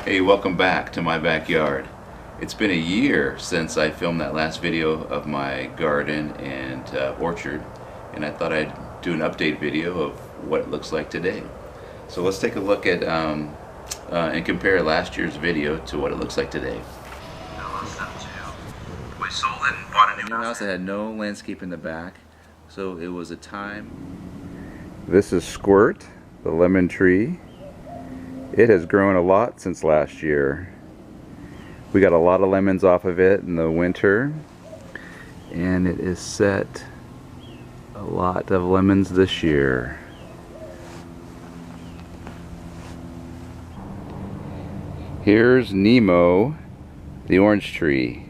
Hey, welcome back to my backyard. It's been a year since I filmed that last video of my garden and orchard, and I thought I'd do an update video of what it looks like today. So let's take a look at and compare last year's video to what it looks like today. We sold it and bought a new house that had no landscape in the back, so it was a time. This is Squirt, the lemon tree. It has grown a lot since last year. We got a lot of lemons off of it in the winter, and it is set a lot of lemons this year. Here's Nemo, the orange tree.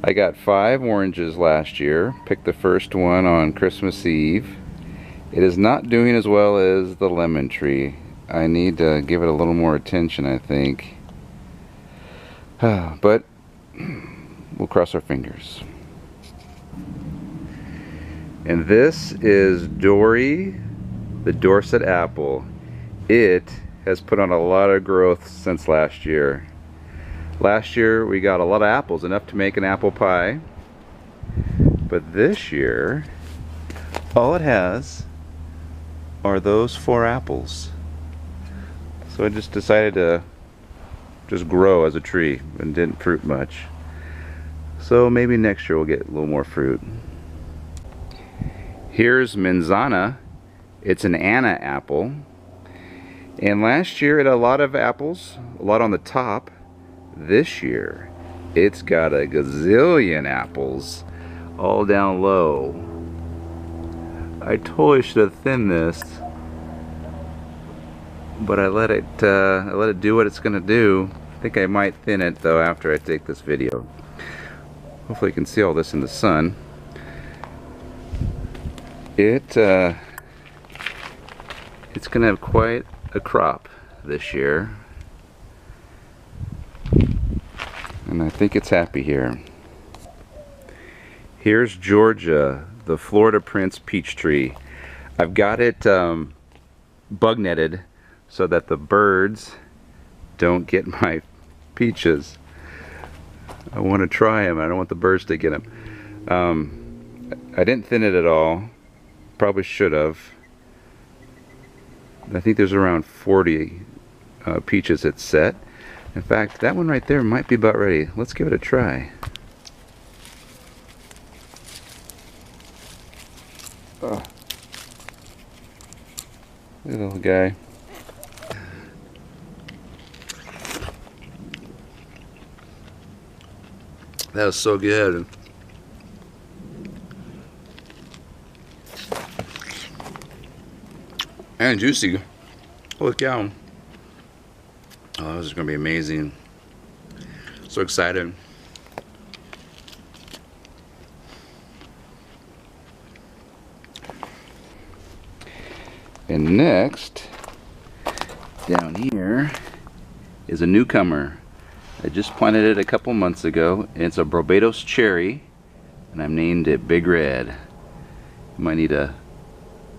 I got 5 oranges last year, picked the first one on Christmas Eve. It is not doing as well as the lemon tree. I need to give it a little more attention, I think. But we'll cross our fingers. And this is Dory, the Dorset apple. It has put on a lot of growth since last year. Last year we got a lot of apples, enough to make an apple pie. But this year, all it has are those 4 apples. So I just decided to just grow as a tree and didn't fruit much. So maybe next year we'll get a little more fruit. Here's Manzana. It's an Anna apple. And last year it had a lot of apples, a lot on the top. This year it's got a gazillion apples all down low. I totally should have thinned this, but I let it do what it's gonna do. I think I might thin it though after I take this video. Hopefully you can see all this in the sun. It's gonna have quite a crop this year, and I think it's happy here. Here's Georgia, the Florida Prince peach tree. I've got it bug netted so that the birds don't get my peaches. I want to try them. I don't want the birds to get them. I didn't thin it at all. Probably should have. I think there's around 40 peaches it's set. In fact, that one right there might be about ready. Let's give it a try. Oh. Little guy. That was so good. And juicy. Holy cow. Oh, this is going to be amazing. So excited. And next, down here, is a newcomer. I just planted it a couple months ago. It's a Barbados cherry, and I've named it Big Red. You might need to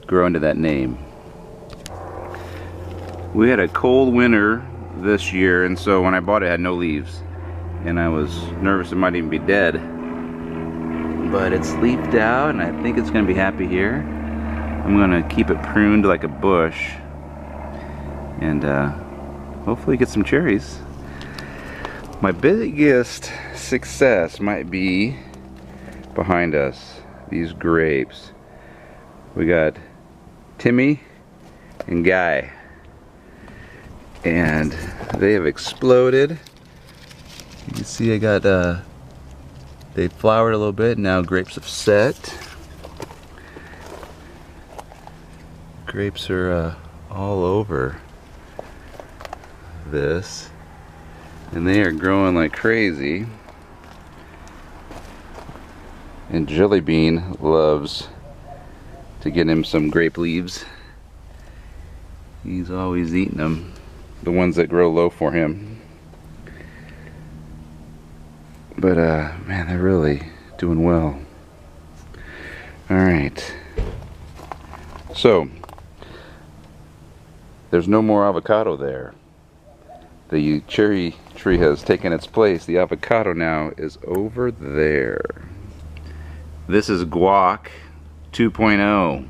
grow into that name. We had a cold winter this year, and so when I bought it, it had no leaves. And I was nervous it might even be dead. But it's leafed out, and I think it's going to be happy here. I'm going to keep it pruned like a bush, and hopefully get some cherries. My biggest success might be behind us, these grapes. We got Timmy and Guy, and they have exploded. You can see I got they flowered a little bit. Now grapes have set. Grapes are all over this, and they are growing like crazy. And Jelly Bean loves to get him some grape leaves. He's always eating them, the ones that grow low for him. But man, they're really doing well. All right, so there's no more avocado there. The cherry tree has taken its place. The avocado now is over there. This is guac 2.0.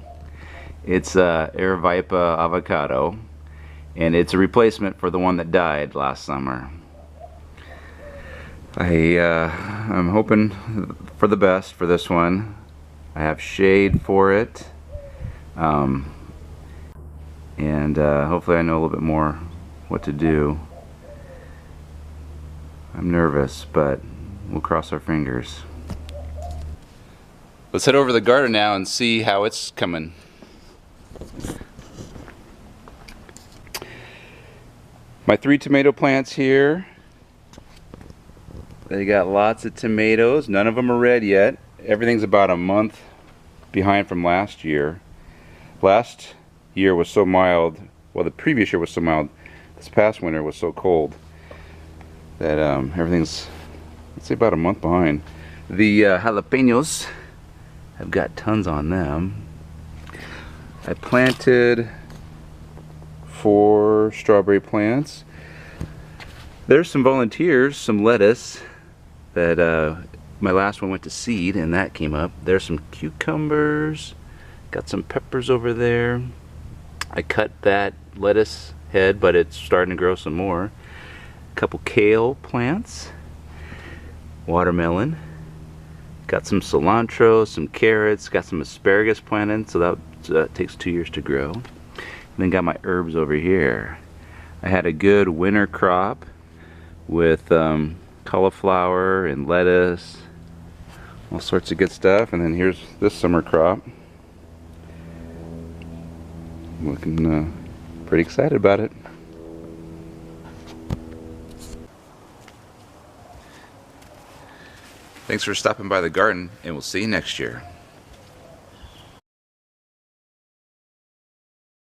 It's Air Vipa avocado, and it's a replacement for the one that died last summer. I'm hoping for the best for this one. I have shade for it, and hopefully I know a little bit more what to do. I'm nervous, but we'll cross our fingers. Let's head over to the garden now and see how it's coming. My 3 tomato plants here. They got lots of tomatoes. None of them are red yet. Everything's about a month behind from last year. Last year was so mild. Well, the previous year was so mild. This past winter was so cold that everything's, let's say, about a month behind. The jalapenos, I've got tons on them. I planted 4 strawberry plants. There's some volunteers, some lettuce that my last one went to seed and that came up. There's some cucumbers, got some peppers over there. I cut that lettuce head, but it's starting to grow some more. A couple kale plants, watermelon, got some cilantro, some carrots, got some asparagus planted, so that takes 2 years to grow. And then got my herbs over here. I had a good winter crop with cauliflower and lettuce, all sorts of good stuff. And then here's this summer crop. I'm looking pretty excited about it. Thanks for stopping by the garden, and we'll see you next year.